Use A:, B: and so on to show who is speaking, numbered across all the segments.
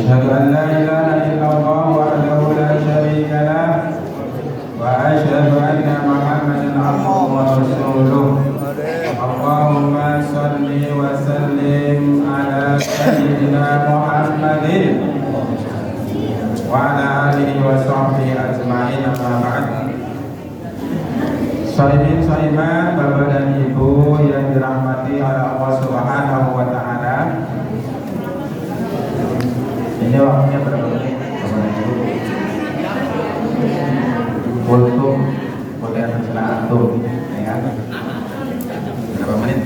A: أشهد أن لا إله إلا الله وحده لا شريك له وأشهد أن محمدا عبده ورسوله اللهم صل وسلم على سيدنا محمد وعلى آله وصحبه أجمعين أما بعد. Sahihin sahibat, Bapak dan Ibu yang dirahmati oleh Allah Subhanahu wa Ta'ala. Ini waktunya berapa menit, Bapak dan Ibu? Untuk boleh terserah antum, ya. Berapa menit?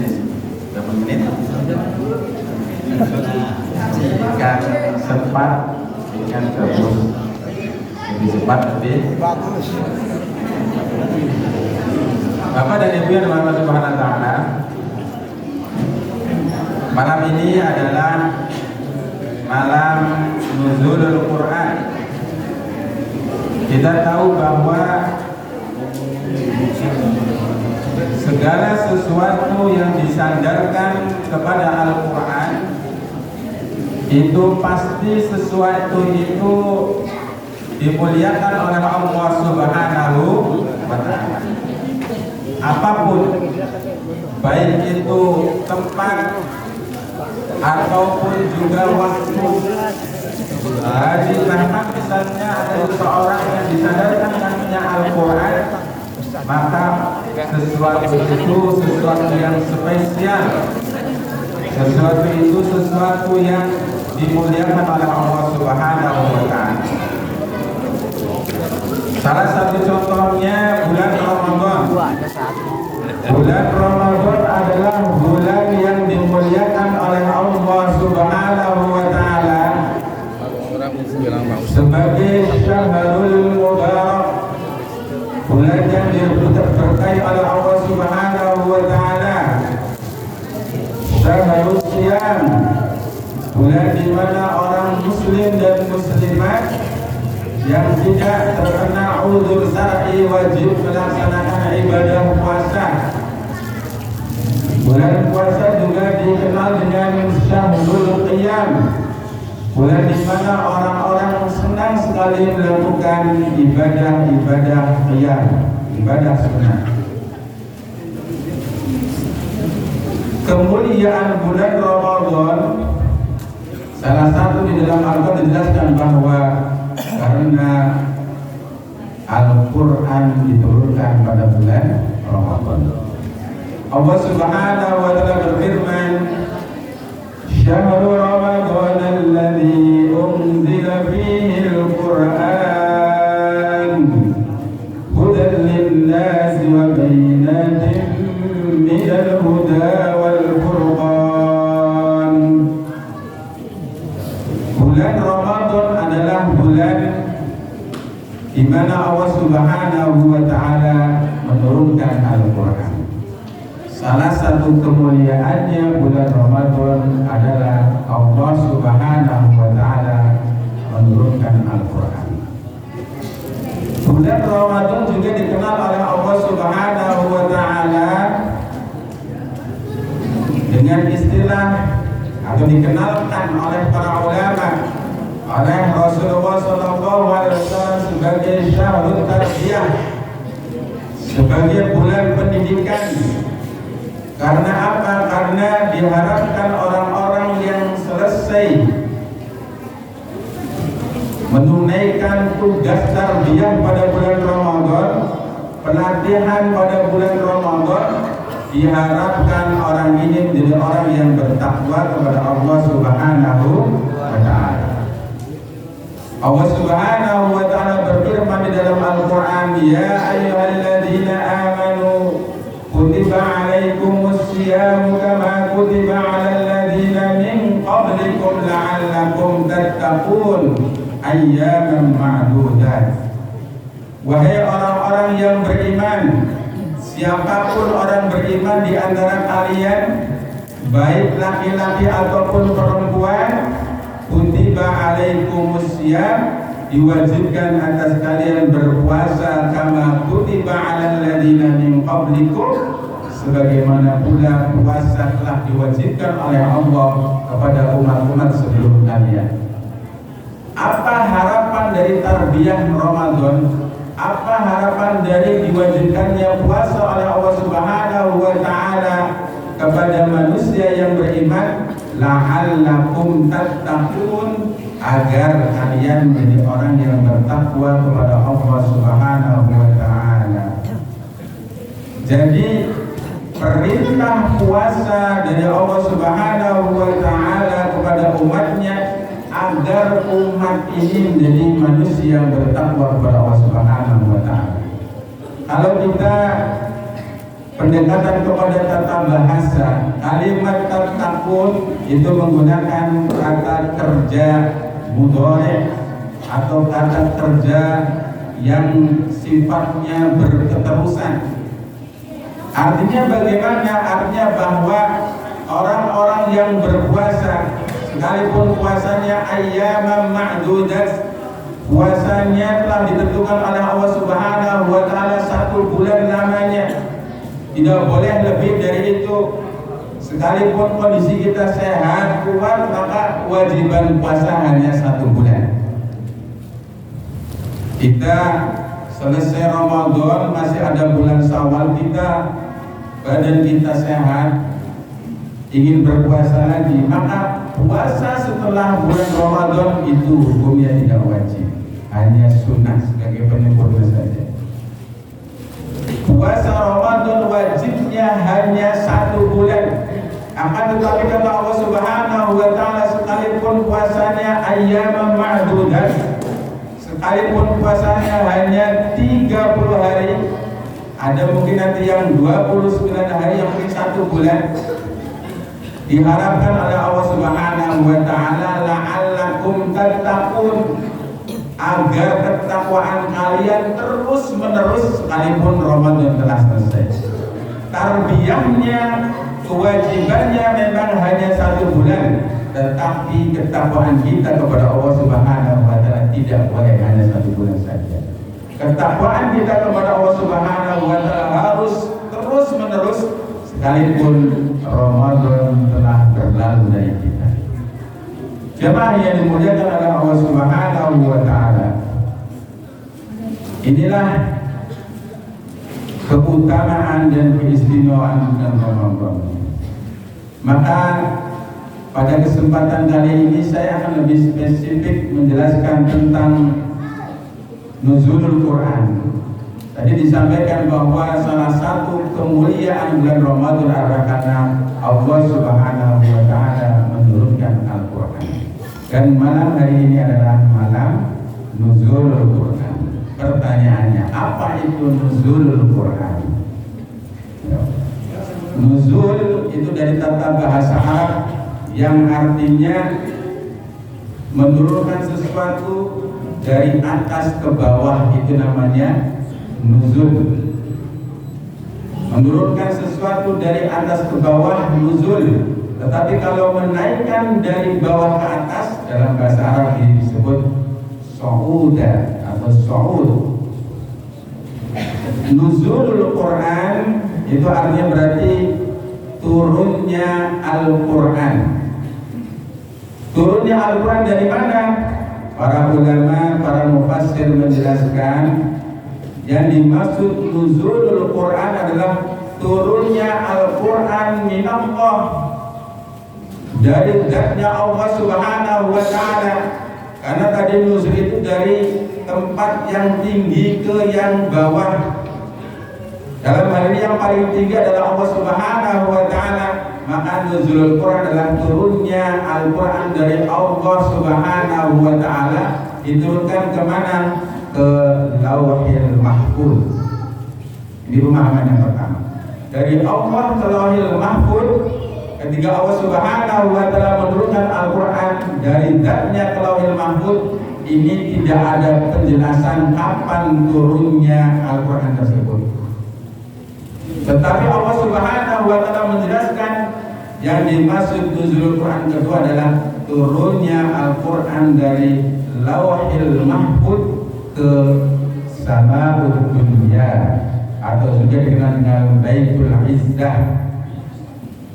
A: Berapa menit? Jika sempat, jika bagus, lebih cepat lebih bagus. Bapak dan Ibu yang dirahmati Subhanahu wa Ta'ala, malam ini adalah malam nuzulul Quran. Kita tahu bahwa segala sesuatu yang disandarkan kepada Al-Quran itu pasti sesuatu itu dimuliakan oleh Allah Subhanahu wa Ta'ala. Apapun, baik itu tempat ataupun juga waktu. Jadi bahkan misalnya ada seseorang yang disadarkan namanya Al-Quran, maka sesuatu itu sesuatu yang spesial, sesuatu itu sesuatu yang dimuliakan oleh Allah Subhanahu wa Ta'ala. Salah satu contohnya bulan Ramadan. Bulan Ramadan adalah bulan yang dimuliakan oleh Allah Subhanahu wa Ta'ala sebagai Syahrul Mubarak, bulan yang diberkahi oleh Allah Subhanahu wa Ta'ala. Syahrul Siyam, bulan di mana orang muslim dan muslimat yang tidak terkena uzur syar'i wajib melaksanakan ibadah puasa. Bulan puasa juga dikenal dengan Syahrul Qiyam, bulan di mana orang-orang senang sekali melakukan ibadah-ibadah qiyam, ibadah sunnah. Kemuliaan bulan Ramadan, salah satu di dalam Al-Quran dijelaskan bahwa karena Al-Quran diturunkan pada bulan Ramadan. Allah Subhanahu wa Ta'ala berfirman, Syahrul Ramadan alladzi unzila fihi al-Quran hudan lin-nasi wa bayyinatin minal huda wal furqan. Bulan Ramadan adalah bulan di mana Allah Subhanahu wa Ta'ala menurunkan Al-Quran. Salah satu kemuliaannya bulan Ramadan adalah Allah Subhanahu wa Ta'ala menurunkan Al-Quran. Bulan Ramadan juga dikenal oleh Allah Subhanahu wa Ta'ala dengan istilah atau dikenalkan oleh para ulama, oleh Rasulullah SAW sebagai Syahrul Tarbiyah, sebagai bulan pendidikan. Karena apa? Karena diharapkan orang-orang yang selesai menunaikan tugas tarbiyah pada bulan Ramadan, pelatihan pada bulan Ramadan, diharapkan orang ini menjadi orang yang bertakwa kepada Allah Subhanahu wa Ta'ala. Allah Subhanahu wa Ta'ala berfirman di dalam Al-Quran, Ya ayyuhalladzina amanu kutiba alaikumus siyamu kama kutiba alal ladzina min qablikum la'allakum tattaqun ayyaman ma'dudat. Wahai orang-orang yang beriman, siapapun orang beriman di antara kalian, baik laki-laki ataupun perempuan, kutiba alaikumus siyam, diwajibkan atas kalian berpuasa kama kutiba alal ladzina min qablikum, sebagaimana pula puasa telah diwajibkan oleh Allah kepada umat-umat sebelum kalian. Apa harapan dari tarbiyah Ramadan? Apa harapan dari diwajibkannya puasa oleh Allah Subhanahu wa Ta'ala kepada manusia yang beriman? La'allakum tattaqun, agar kalian menjadi orang yang bertakwa kepada Allah Subhanahu wa Ta'ala. Jadi perintah puasa dari Allah Subhanahu wa Ta'ala kepada umatnya agar umat ini menjadi manusia yang bertakwa kepada Allah Subhanahu wa Ta'ala. Kalau kita pendekatan kepada tata bahasa, kalimat tattaqun itu menggunakan kata kerja mudhari atau kata kerja yang sifatnya berketerusan. Artinya bagaimana? Artinya bahwa orang-orang yang berpuasa, sekalipun puasanya ayyaman ma'dudat, puasanya telah ditentukan oleh Allah Subhanahu wa Ta'ala 1 bulan namanya, tidak boleh lebih dari itu. Sekalipun kondisi kita sehat, kuat, maka kewajiban puasa hanya 1 bulan. Kita selesai Ramadan, masih ada bulan Syawal, kita badan kita sehat, ingin berpuasa lagi, maka puasa setelah bulan Ramadan itu hukumnya tidak wajib, hanya sunnah sebagai penyempurna saja. Puasa Ramadan wajibnya hanya 1 bulan. Akan tetapi kata Allah Subhanahu wa Ta'ala, sekalipun puasanya ayyaman ma'dudat, sekalipun puasanya hanya 30 hari, ada mungkin nanti yang 29 hari, yang mungkin 1 bulan, diharapkan oleh Allah Subhanahu wa Ta'ala la'allakum tattaqun, agar ketakwaan kalian terus menerus sekalipun Ramadan telah selesai. Tarbiyahnya, kewajibannya memang hanya 1 bulan, tetapi ketakwaan kita kepada Allah Subhanahu wa Ta'ala tidak boleh hanya 1 bulan saja. Ketakwaan kita kepada Allah Subhanahu wa Ta'ala harus terus menerus sekalipun Ramadan telah berlalu dari kita. Jemaah yang dimuliakan oleh Allah Subhanahu wa Ta'ala, inilah keutamaan dan keistimewaan bulan Ramadan. Maka pada kesempatan kali ini saya akan lebih spesifik menjelaskan tentang nuzulul Quran. Tadi disampaikan bahwa salah satu kemuliaan bulan Ramadan adalah karena Allah Subhanahu wa Ta'ala menurunkan Al-Quran. Dan malam hari ini adalah malam nuzulul Quran. Pertanyaannya, apa itu nuzulul Quran? Nuzul itu dari tata bahasa Arab yang artinya menurunkan sesuatu dari atas ke bawah, itu namanya nuzul. Menurunkan sesuatu dari atas ke bawah, nuzul. Tetapi kalau menaikkan dari bawah ke atas, dalam bahasa Arab ini disebut su'uda atau su'ud. Nuzulul Quran itu artinya berarti turunnya Al-Quran. Turunnya Al-Quran dari mana? Para ulama, para mufassir menjelaskan yang dimaksud nuzulul Quran adalah turunnya Al-Quran minallah, dari zatnya Allah Subhanahu wa Ta'ala. Karena tadi nuzul itu dari tempat yang tinggi ke yang bawah. Dalam hal ini yang paling tinggi adalah Allah Subhanahu wa Ta'ala. Maka nuzulul Quran adalah turunnya Al-Quran dari Allah Subhanahu wa Ta'ala, diturunkan kemana? Ke Lauhil Mahfuz. Ini pemahaman yang pertama. Dari Allah ke Lauhil Mahfuz. Ketika Allah Subhanahu wa Ta'ala menurunkan Al-Quran dari zatnya ke Lauhil Mahfuz, ini tidak ada penjelasan kapan turunnya Al-Quran tersebut. Tetapi Allah Subhanahu wa Ta'ala menjelaskan yang dimaksud nuzulul Quran kedua adalah turunnya Al-Quran dari Lauhil Mahfuz ke Sama'ud Dunya, atau juga dikenal dengan Baitul Izzah,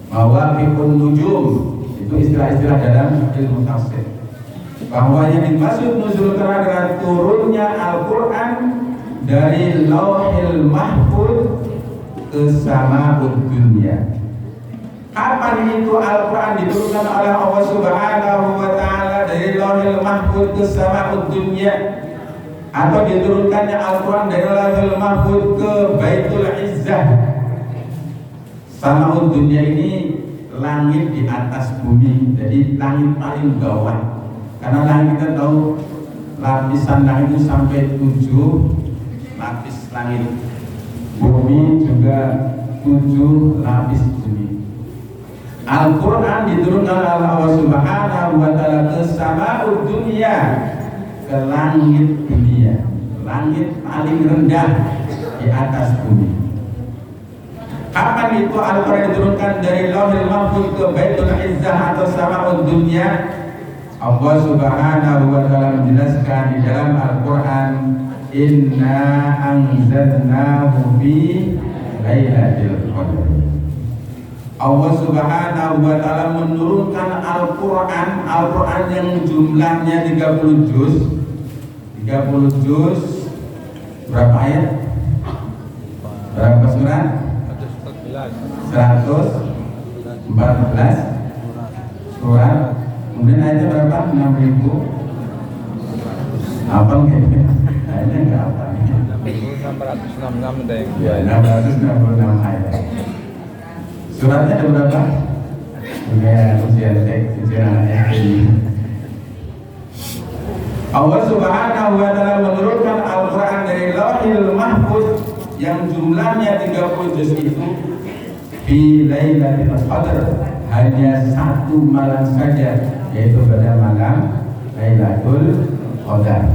A: Mawaqi'un Nujum. Itu istilah-istilah dalam ilmu tafsir. bahwa yang dimaksud nuzul Quran adalah turunnya Al-Quran dari Lauhil Mahfuz ke Sama'ud Dunya. Kapan itu Al-Quran diturunkan oleh Allah Subhanahu wa Ta'ala dari Lauhil Mahfuz ke Sama'ud Dunya, atau diturunkannya Al-Quran dari Lauhil Mahfuz ke Baitul Izzah? Sama'ud Dunya ini langit di atas bumi, jadi langit paling bawah. Karena langit kita tahu lapisan langit itu sampai 7 lapis langit. Bumi juga 7 lapis bumi. Al-Quran diturunkan oleh Allah Subhanahu wa Ta'ala ke Sama'ud Dunya, ke langit dunia, langit paling rendah di atas bumi. Kapan itu Al-Quran diturunkan dari Lauhil Mahfuz ke Baitul Izzah atau Sama'ud Dunya? Allah Subhanahu wa Ta'ala menjelaskan di dalam Al-Quran, inna anzalnahu fi lailatul qadar. Allah Subhanahu wa Ta'ala menurunkan Al-Quran yang jumlahnya 30 juz. 30 juz berapa ayat? Berapa surat? 114 surat. Kemudian ayatnya berapa? 6.000. Apa kayaknya? Ayatnya enggak apa? 666 deh. Ya, 666 ayat. Suratnya ada berapa? Ujian anaknya ini. Allah Subhanahu wa Ta'ala menurunkan Al-Quran dari Lauhil Mahfuz yang jumlahnya 30 juz itu fi lailatul qadar, hanya satu malam saja, yaitu pada malam Lailatul Qadar.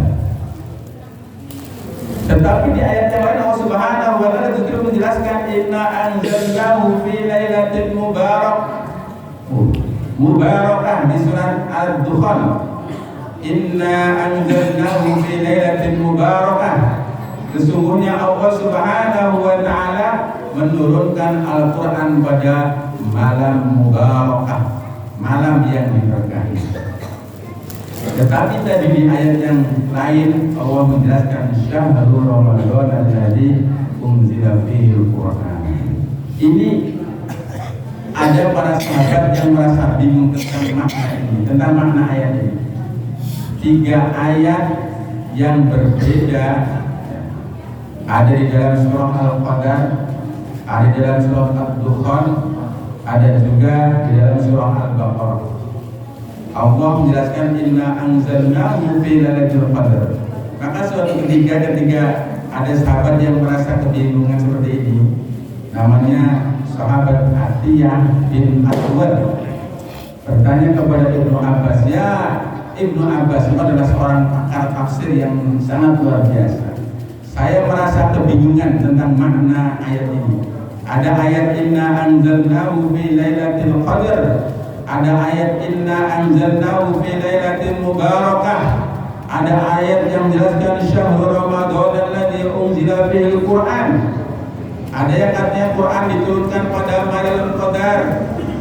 A: Tetapi di ayat yang lain Allah Subhanahu wa Ta'ala justru menjelaskan inna anzalnahu fi lailatin mubarakah di surat Ad-Dukhan. Inna anzalnahu fi lailatin mubarakah. Sesungguhnya Allah Subhanahu wa Ta'ala menurunkan Al-Quran pada malam mubarakah, malam yang diberkahi. Tetapi tadi di ayat yang lain Allah menjelaskan syahrul Ramadan alladzi unzila fihi al-Qur'an. Ini ada para sahabat yang merasa bingung tentang makna ini, tentang makna ayat ini. 3 ayat yang berbeda ada di dalam surah Al-Qadar, ada di dalam surah Ad-Dukhan, ada juga di dalam surah Al-Baqarah. Allah menjelaskan inna anzalnahu fi lailatul qadar. Maka suatu ketika ada sahabat yang merasa kebingungan seperti ini, namanya sahabat Atiyah bin Aswad, bertanya kepada Ibnu Abbas, ya Ibnu Abbas, itu adalah seorang pakar tafsir yang sangat luar biasa. Saya merasa kebingungan tentang makna ayat ini. Ada ayat inna anzalnahu fi lailatul qadar, ada ayat inna anzalnahu fi lailatin mubarakah, ada ayat yang menjelaskan syahrul Ramadan alladzi unzila fihi al-Qur'an. Ada yang katanya Quran diturunkan pada malam Qadar,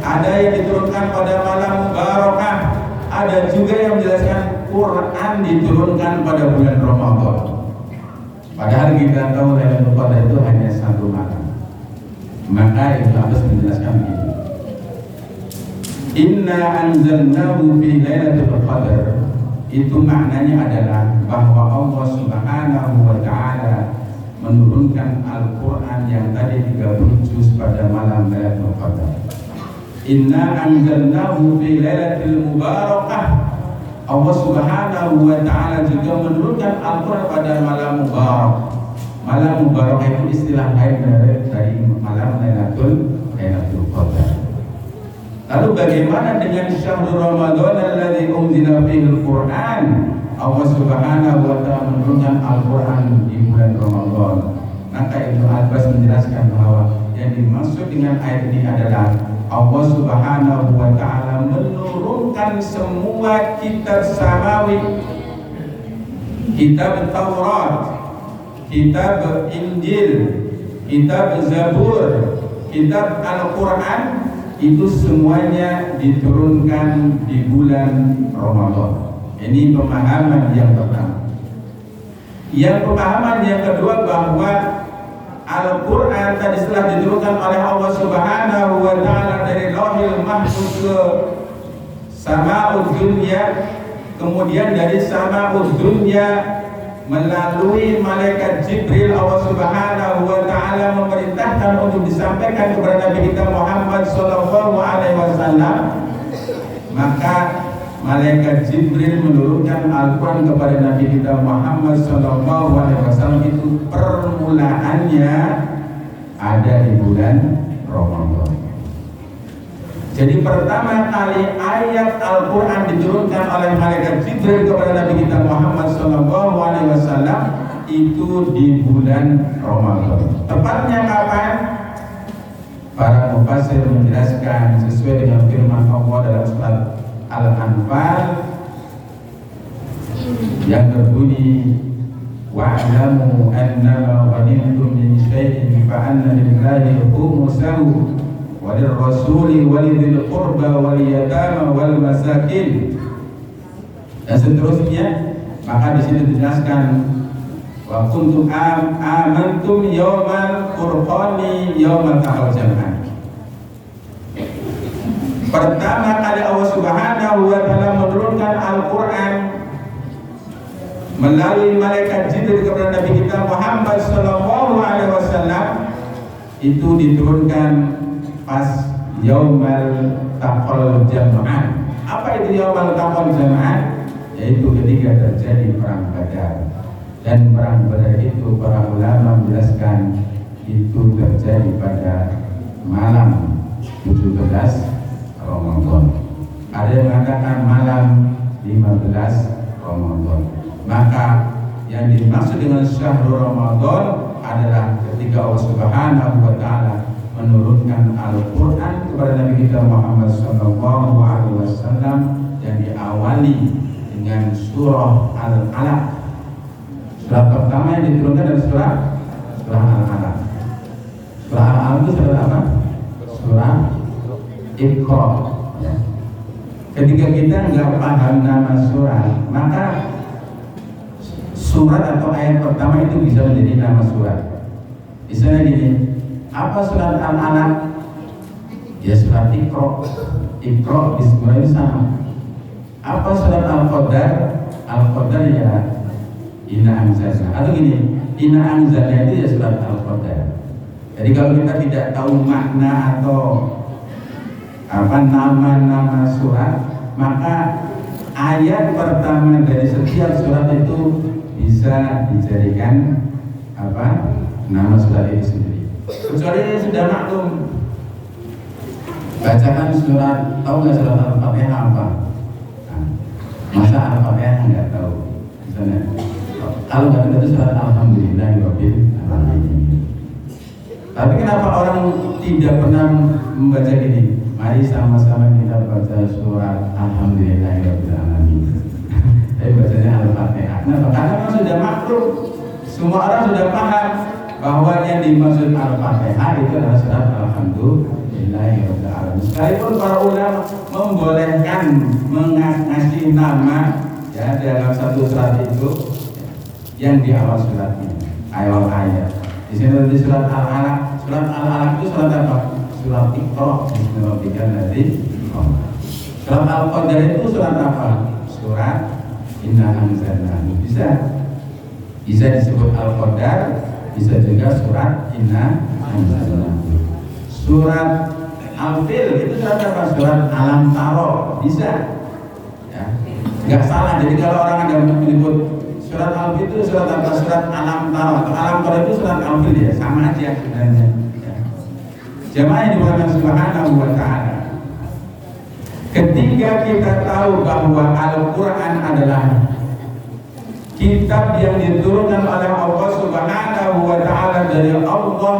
A: ada yang diturunkan pada malam mubarakah, ada juga yang menjelaskan Quran diturunkan pada bulan Ramadan. Padahal kita tahu Lailatul Qadar itu hanya 1 malam. Maka Ibnu Abbas menjelaskan begini, inna anzalnahu fi lailatul qadar, itu maknanya adalah bahwa Allah Subhanahu wa Ta'ala menurunkan Al-Quran yang tadi 30 juz pada malam Lailatul Qadar. Inna anzalnahu fi lailatul mubarakah, Allah Subhanahu wa Ta'ala juga menurunkan Al-Quran pada malam mubarak. Malam mubarak itu istilah lain dari malam Lailatul Qadar. Lalu bagaimana dengan syahrul Ramadan alladzi unzila fihi al-Qur'an? Allah Subhanahu wa Ta'ala menurunkan Al-Quran di bulan Ramadan. Maka Ibnu Abbas menjelaskan bahwa yang dimaksud dengan ayat ini adalah Allah Subhanahu wa Ta'ala menurunkan semua kitab samawi, kitab Taurat, kitab Injil, kitab Zabur, kitab Al-Quran, itu semuanya diturunkan di bulan Ramadan. Ini pemahaman yang pertama. Yang pemahaman yang kedua bahwa Al-Quran tadi setelah diturunkan oleh Allah Subhanahu wa Ta'ala dari Lauhil Mahfuz ke Sama'ud Dunya, kemudian dari Sama'ud Dunya melalui malaikat Jibril, Allah Subhanahu wa Ta'ala memerintahkan untuk disampaikan kepada Nabi kita Muhammad sallallahu alaihi wasallam. Maka malaikat Jibril menurunkan Al-Quran kepada Nabi kita Muhammad sallallahu alaihi wasallam itu permulaannya ada di bulan Ramadan. Jadi pertama kali ayat Al-Quran diturunkan oleh malaikat Jibril kepada Nabi kita Muhammad sallallahu alaihi wasallam itu di bulan Ramadan. Tepatnya kapan? Para mufassir menjelaskan sesuai dengan firman Allah dalam surat Al-Anfal yang berbunyi wa'lamu annama ghanimtum min syai'in fa anna lillahi khumsahu walirrasuli walidhil qurba wal yatama wal masakin, dan seterusnya. Maka di sini dijelaskan wa kuntum amantum yaumal furqani yaumal taqal jam'an. Pertama kali Allah Subhanahu wa Ta'ala menurunkan Al-Quran melalui malaikat Jibril kepada Nabi kita Muhammad sallallahu alaihi wasallam itu diturunkan pas yaumal taqal jam'an. Apa itu yaumal taqal jam'an? Yaitu ketika terjadi perang Badar. Dan perang Badar itu para ulama menjelaskan itu terjadi pada malam 17 Ramadan. Ada yang mengatakan malam 15 Ramadan. Maka yang dimaksud dengan syahrul Ramadan adalah ketika Allah Subhanahu wa Ta'ala menurunkan Al-Quran kepada Nabi kita Muhammad sallallahu alaihi wasallam yang diawali dengan surah Al-Alaq. Surah pertama yang diturunkan adalah surah Al-Alaq. Surah Al-Alaq itu surah apa? Surah Iqra. Ya. Ketika kita nggak paham nama surah, maka surat atau ayat pertama itu bisa menjadi nama surat. Misalnya gini, apa surat Al-Alaq? Ya surat Iqra. Iqra bismillah sama. Apa surat Al-Qadar? Al-Qadar ya Inna Anzalna. Atau gini, Inna Anzalna itu ya surat Al-Qadar. Jadi kalau kita tidak tahu makna atau nama-nama surat, maka ayat pertama dari setiap surat itu bisa dijadikan nama surat itu sendiri. Kecuali sudah maklum, bacakan surat, tahu nggak surat Al-Fatihah apa? Masa Al-Fatihah nggak tahu? Misalnya, kalau nggak tahu itu surat Alhamdulillahirabbil alamin. Tapi kenapa orang tidak pernah membaca ini? Mari sama-sama kita baca surat Alhamdulillahirabbil alamin. Tapi bacanya Al-Fatihah. Kenapa? Karena memang sudah maklum, semua orang sudah paham bahwa yang dimaksud Al-Fatihah itu adalah surat Alhamdulillahirabbil alamin. Sekalipun para ulama membolehkan mengasih nama ya dalam satu surat itu yang di awal suratnya, awal ayat. Di sini di surat Al-Alaq. Surat Al-Alaq itu surat apa? Surat Iqra bismillahirrahmanirrahim. Surat Al-Qadar itu surat apa? Surat Inna Anzalnahu. Bisa disebut Al-Qadar, bisa juga surat Inna Anzalnahu. Surat Al-Fil itu surat apa? Surat Alam Taro. Bisa. Ya. Enggak salah. Jadi kalau orang ada menyebut surat Al-Fil itu surat apa? Surat Alam Taro. Atau Alam Taro itu surat Al-Fil ya, sama aja sebenarnya. Ya. Jemaah yang dimuliakan Subhanahu wa Ta'ala. Ketika kita tahu bahwa Al-Quran adalah kitab yang diturunkan oleh Allah Subhanahu wa Ta'ala dari Allah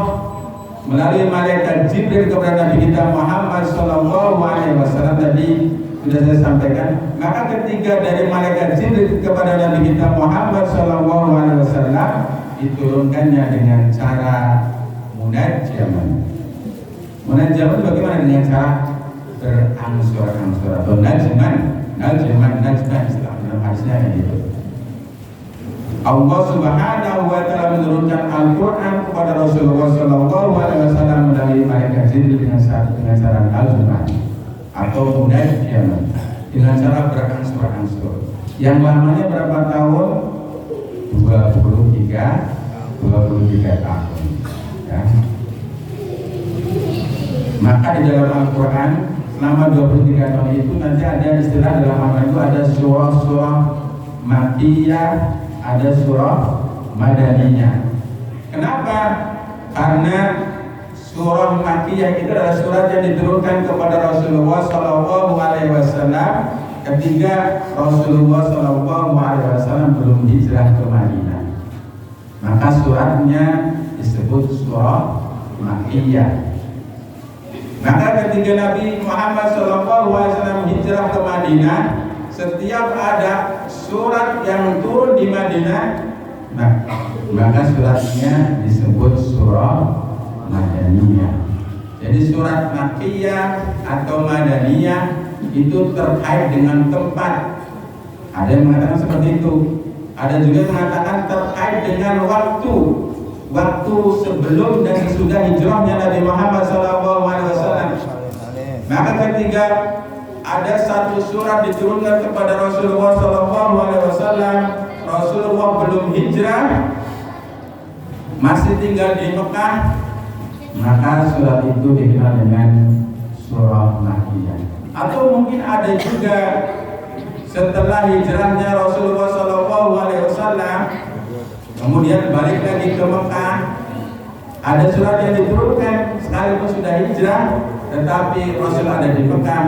A: melalui malaikat Jibril kepada Nabi kita Muhammad sallallahu alaihi wasallam, tadi sudah saya sampaikan. Maka ketika dari malaikat Jibril kepada Nabi kita Muhammad sallallahu alaihi wasallam diturunkannya dengan cara munajjaman. Munajjaman bagaimana? Dengan cara berangsur-angsur atau najman istilah dalam hadisnya gitu. Allah Subhanahu wa taala menurunkan Al-Qur'an kepada Rasulullah sallallahu alaihi wasallam melalui malaikat Jibril dengan cara al-Qur'an atau munajjaman dengan cara berangsur-angsur. Yang lamanya berapa tahun? 23 tahun. Ya. Maka di dalam Al-Qur'an selama 23 tahun itu nanti ada istilah dalam Al-Qur'an itu ada surah-surah Makkiyah, ada surah Madaniyah. Kenapa? Karena surah Makkiyah itu adalah surat yang diturunkan kepada Rasulullah Sallallahu Alaihi Wasallam ketika Rasulullah Sallallahu Alaihi Wasallam belum hijrah ke Madinah. Maka suratnya disebut surah Makkiyah. Maka ketika Nabi Muhammad Sallallahu Alaihi Wasallam hijrah ke Madinah, setiap ada surat yang turun di Madinah, maka suratnya disebut surah Madaniyah. Jadi surat Makkiyah atau Madaniyah itu terkait dengan tempat. Ada yang mengatakan seperti itu. Ada juga yang mengatakan terkait dengan waktu sebelum dan sesudah hijrahnya Nabi Muhammad SAW. Maka ketika ada satu surat diturunkan kepada Rasulullah SAW, Rasulullah belum hijrah, masih tinggal di Mekah, maka surat itu dikenal dengan surah Makkiyah. Atau mungkin ada juga setelah hijrahnya Rasulullah SAW, kemudian balik lagi ke Mekah, ada surat yang diturunkan sekalipun sudah hijrah, tetapi Rasul ada di Mekah,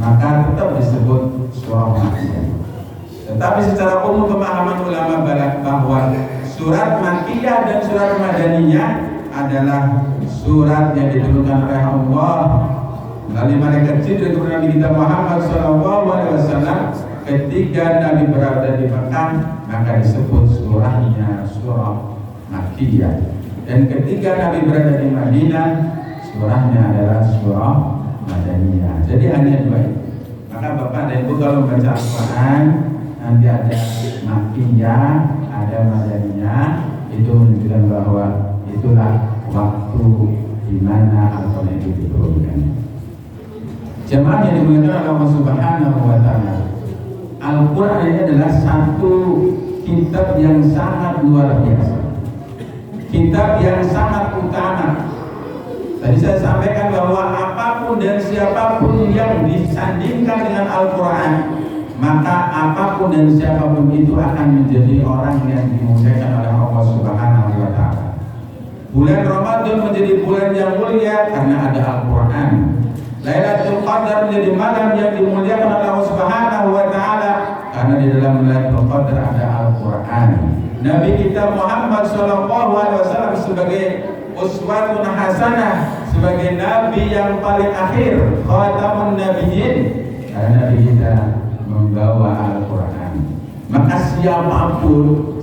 A: maka tetap disebut surah Makkiyah. Tetapi secara umum pemahaman ulama bahwa surat Makkiyah dan surat Madaniyah adalah surat yang diturunkan oleh Allah melalui malaikat Jibril kepada Nabi kita Muhammad SAW ketika Nabi berada di Mekah, maka disebut surahnya surah Makkiyah. Dan ketika Nabi berada di Madinah, surahnya adalah surah Madaniyah. Jadi hanya dua itu. Maka Bapak dan Ibu kalau membaca Al-Quran nanti ada Makkiyah, ada Madaniyah, itu menunjukkan bahwa itulah waktu di mana Al-Quran itu diturunkan. Jemaah yang dimuliakan oleh Allah Subhanahu wa taala, Al-Quran ini adalah satu kitab yang sangat luar biasa, kitab yang sangat utama. Tadi saya sampaikan bahwa apapun dan siapapun yang disandingkan dengan Al-Quran, maka apapun dan siapapun itu akan menjadi orang yang dimuliakan oleh Allah Subhanahu wa taala. Bulan Ramadan menjadi bulan yang mulia karena ada Al-Quran. Lailatul Qadar menjadi malam yang dimuliakan oleh Allah Subhanahu wa taala karena di dalam Lailatul Qadar ada Al-Quran. Nabi kita Muhammad sallallahu alaihi wasallam sebagai uswatun hasanah, sebagai nabi yang paling akhir, khatamun nabiyyin, karena Nabi kita membawa Al-Quran. Maka siapapun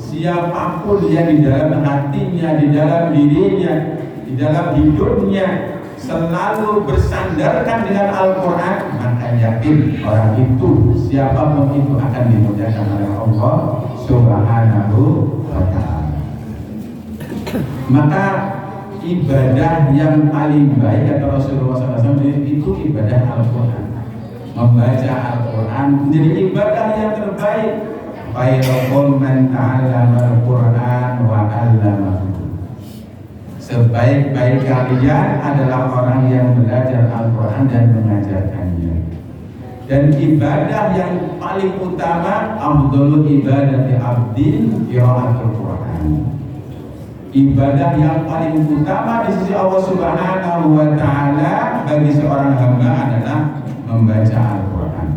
A: yang di dalam hatinya, di dalam dirinya, di dalam hidupnya selalu bersandarkan dengan Al-Quran, maka yakin orang itu, siapapun itu akan dimuliakan oleh Allah Subhanahu wa ta'ala. Maka ibadah yang paling baik kata Rasulullah SAW itu ibadah Al-Quran. Membaca Al-Quran menjadi ibadah yang terbaik. Khairukum man ta'allama Al-Quran wa 'allamahu. Sebaik-baik kalian adalah orang yang belajar Al-Quran dan mengajarkannya. Dan ibadah yang paling utama, afdhalul ibadati abdin qiraatul Quran. Ibadah yang paling utama di sisi Allah Subhanahu wa taala bagi seorang hamba adalah membaca Al-Quran.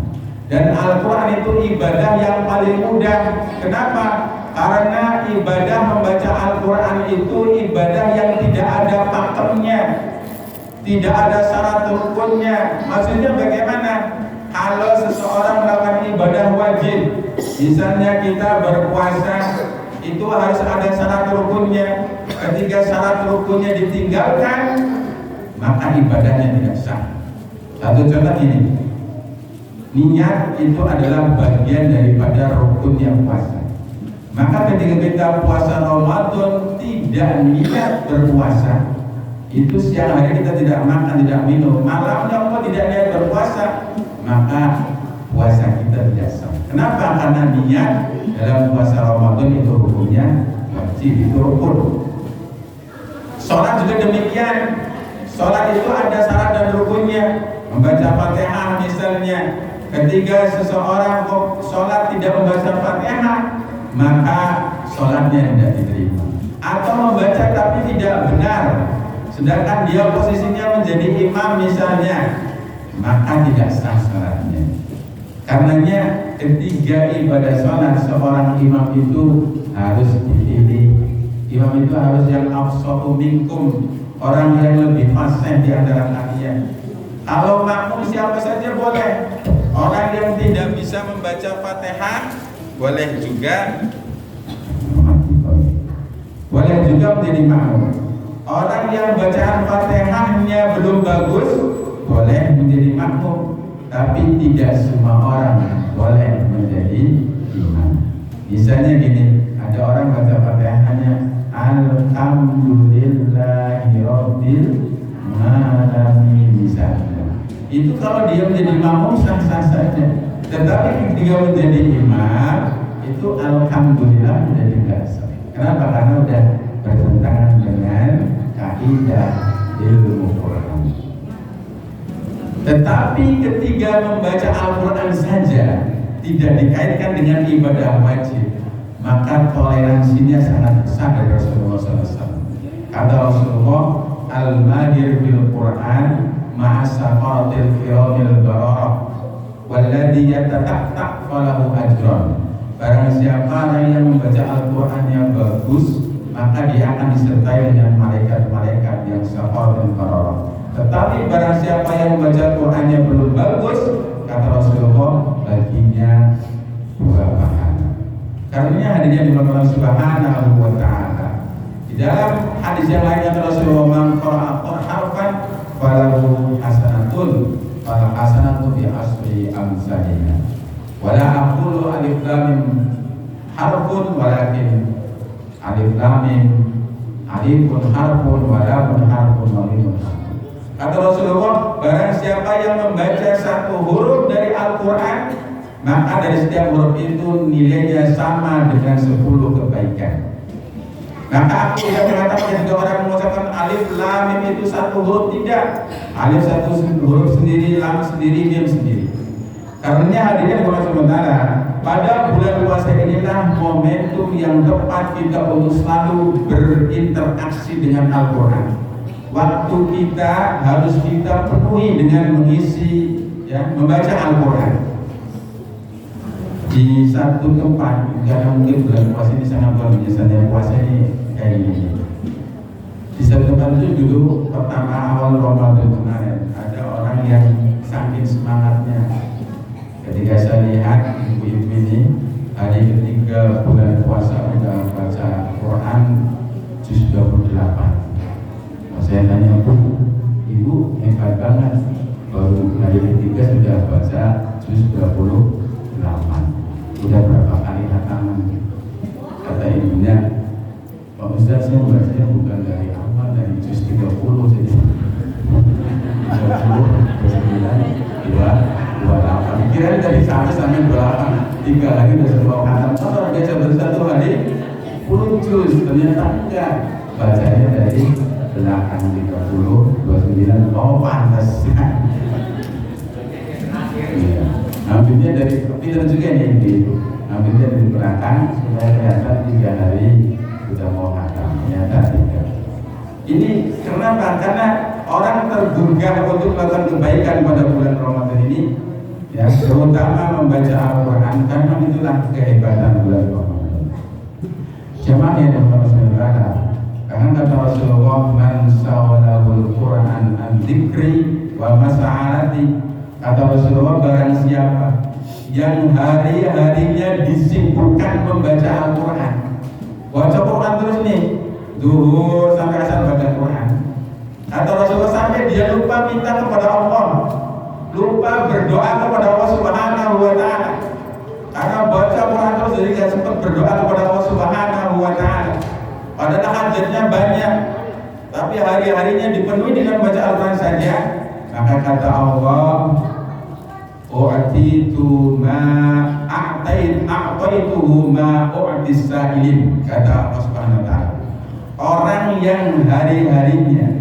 A: Dan Al-Quran itu ibadah yang paling mudah. Kenapa? Karena ibadah membaca Al-Quran itu ibadah yang tidak ada pakemnya, tidak ada syarat rukunnya. Maksudnya bagaimana? Kalau seseorang melakukan ibadah wajib, misalnya kita berpuasa, itu harus ada syarat rukunnya. Ketika syarat rukunnya ditinggalkan, maka ibadahnya tidak sah. Satu contoh ini, Niat itu adalah bagian daripada rukunnya puasa. Maka ketika kita puasa Ramadan tidak niat berpuasa, itu siang hari kita tidak makan, tidak minum, malamnya kok tidak niat berpuasa, maka puasa kita tidak sah. Kenapa? Karena niat dalam puasa Ramadan itu hukumnya wajib, itu rukun. Sholat juga demikian. Sholat itu ada syarat dan rukunnya. Membaca Fatihah misalnya, ketika seseorang kok sholat tidak membaca Fatihah, maka sholatnya tidak diterima. Atau membaca tapi tidak benar, sedangkan dia posisinya menjadi imam misalnya, maka tidak sah sholatnya. Karenanya ketiga ibadah sholat seorang imam itu harus dipilih. Imam itu harus yang afsahu minkum, orang yang lebih fasih di antara kalian. Kalau makmum siapa saja boleh. Orang yang tidak bisa membaca Fatihah boleh juga menjadi makmum. Orang yang bacaan Fatihahnya belum bagus boleh menjadi makmum. Tapi tidak semua orang boleh menjadi imam. Misalnya gini, ada orang baca Fatihahnya Alhamdulillahi Rabbil Alamin misalnya. Itu kalau dia menjadi makmum sah-sah saja. Tetapi ketika menjadi imam itu Alhamdulillah menjadi nggak sah. Kenapa? Karena udah bertentangan dengan kaidah ilmu Quran. Tetapi ketika membaca Al-Quran saja tidak dikaitkan dengan ibadah wajib, maka toleransinya sangat besar dari Rasulullah SAW. Kata Rasulullah, al-mahir bil Quran ma'asaqatil kiramil bararah walladhi yatatak falahu ajran. Barang siapa yang membaca Al-Quran yang bagus, maka dia akan disertai dengan malaikat-malaikat yang saqal dan bararah. Tetapi barang siapa yang membaca Qurannya belum bagus, kata Rasulullah, baginya dua pahala. Karenanya hadirnya di Allah Subhanahu wa Ta'ala. Di dalam hadis yang lain kata Rasulullah, man qara'a harfan falahu hasanatun, fal hasanatu bi asri amsalihha. Wala aqulu alif lam mim harfun walakin alif lam mim alifun harfun wa lamun harfun wa mimun harfun. Kata Rasulullah, barang siapa yang membaca satu huruf dari Al-Quran, maka dari setiap huruf itu nilainya sama dengan 10 kebaikan. Maka aku tidak mengatakan jika orang mengucapkan alif lam mim itu satu huruf, tidak. Alif satu huruf sendiri, lam sendiri, mim sendiri. Karenanya hadirnya di sementara pada bulan puasa inilah momentum yang tepat kita untuk selalu berinteraksi dengan Al-Quran. Waktu kita harus kita penuhi dengan mengisi, membaca Al-Quran. Di satu tempat, karena mungkin bulan puasa ini sangat luar biasa, puasa ini kayak gini. Di satu tempat itu dulu pertama awal Ramadan kemarin, ada orang yang saking semangatnya. Ketika saya lihat ibu-ibu ini hari ketiga bulan puasa sudah baca Quran juz 28. Saya tanya, ibu hebat banget, baru hari ketiga sudah baca juz 28. Sudah berapa kali hafalan? Kata ibunya, Pak Ustaz, saya bacanya bukan dari awal, dari juz 30 jadi 30, 29, 28. Kira dari 1 sampai 8, 3 hari sudah semua khatam. Oh, biasa bersatu hari 10 juz, ternyata enggak. Bacanya dari belakang 30, 29, oh pantas. Iya. Ambilnya dari pintar juga nih ibu. Ambilnya dari belakang supaya kelihatan 3 hari sudah mau khatam. Ternyata 3. Ini kenapa? Karena orang tergugah untuk melakukan kebaikan pada bulan Ramadan ini, ya, terutama membaca Al-Quran, karena itulah kehebatan bulan Ramadan. Jemaah yang berbahagia. Karena kata Rasulullah, man sawalahul Quran an dzikri wa mas'alati. Kata Rasulullah, barang siapa yang hari-harinya disibukkan membaca Al-Quran, baca Quran terus nih, zuhur sampai asar baca Quran. Kata Rasulullah, sampai dia lupa minta kepada Allah, lupa berdoa kepada Allah Subhanahu banyak, tapi hari-harinya dipenuhi dengan baca Al-Quran saja, maka kata Allah, "U'titu ma a'taituhu ma u'tis sa'ilin." Kata Allah Subhanahu wa taala, orang yang hari-harinya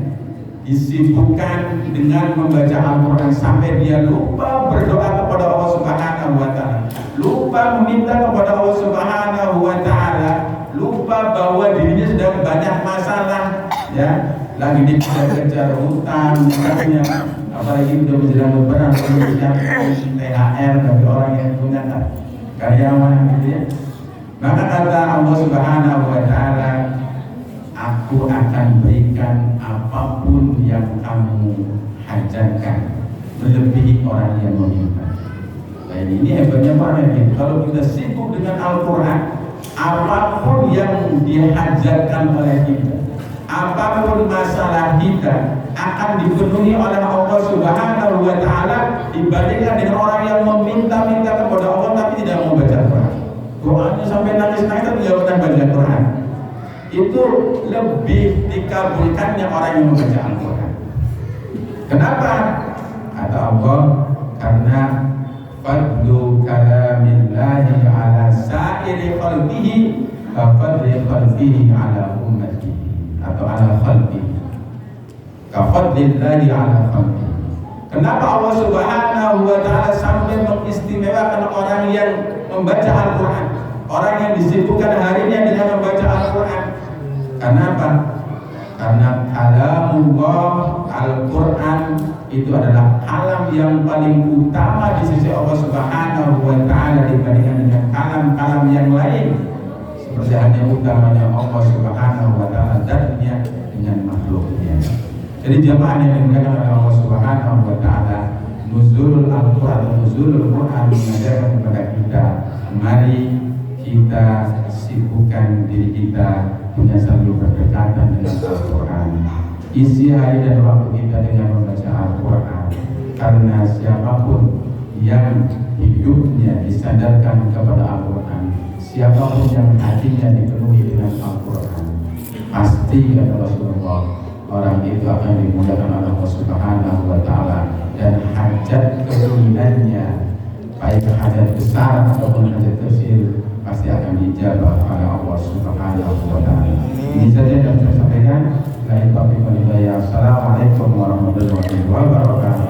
A: disibukkan dengan membaca Al-Quran sampai dia lupa berdoa kepada Allah Subhanahu wa taala, lupa meminta kepada Allah Subhanahu wa taala, lupa bahwa dirinya sedang banyak masalah, ya, lagi dikejar-kejar hutang, misalnya, apalagi udah menjelang lebaran, kemudian THR bagi orang yang punya karyawan, gitu ya. Maka kata Allah Subhanahu wa taala, aku akan berikan apapun yang kamu hajatkan, melebihi orang yang meminta. Nah, ini hebatnya Pak Nabi. Kalau kita sibuk dengan Al-Quran, apapun yang dihajatkan oleh kita, apapun masalah kita, akan dipenuhi oleh Allah Subhanahu wa taala, dibandingkan dengan orang yang meminta-minta kepada Allah tapi tidak mau baca Quran. Doanya sampai nangis-nangis tapi tidak pernah baca Quran. Itu lebih dikabulkannya orang yang membaca Al-Quran. Kenapa? Kata Allah, karena fadlu kalamillahi ala sa'iri khalqihi ka fadli khalqihi ala ummatihi, atau ala khalqihi ka fadlillahi ala khalqihi. Kenapa Allah Subhanahu wa ta'ala sampai mengistimewakan orang yang membaca Al-Quran, orang yang disibukkan harinya dengan membaca Al-Quran? Karena apa? Karena kalamullah, Al-Quran itu adalah kalam yang paling utama di sisi Allah Subhanahu wa ta'ala dibandingkan dengan kalam-kalam yang lain, seperti hanya utamanya Allah Subhanahu wa ta'ala zatnya dengan makhluknya. Jadi jamaah yang dimuliakan oleh Allah Subhanahu wa ta'ala, nuzulul Al-Quran, nuzulul Quran mengajarkan kepada kita, mari kita sibukkan diri kita punya selalu berdekatan dengan Al-Quran. Isi hari dan waktu kita dengan membaca Al-Quran, karena siapapun yang hidupnya disandarkan kepada Al-Quran, siapapun yang hatinya dipenuhi dengan Al-Quran, pasti kata Rasulullah, orang itu akan dimuliakan oleh Allah Subhanahu wa ta'ala, dan hajat keinginannya, baik hajat besar ataupun hajat kecil, pasti akan dijawab oleh Allah Subhanahu wa ta'ala. Ini saja yang saya sampaikan. Assalamualaikum warahmatullahi wabarakatuh.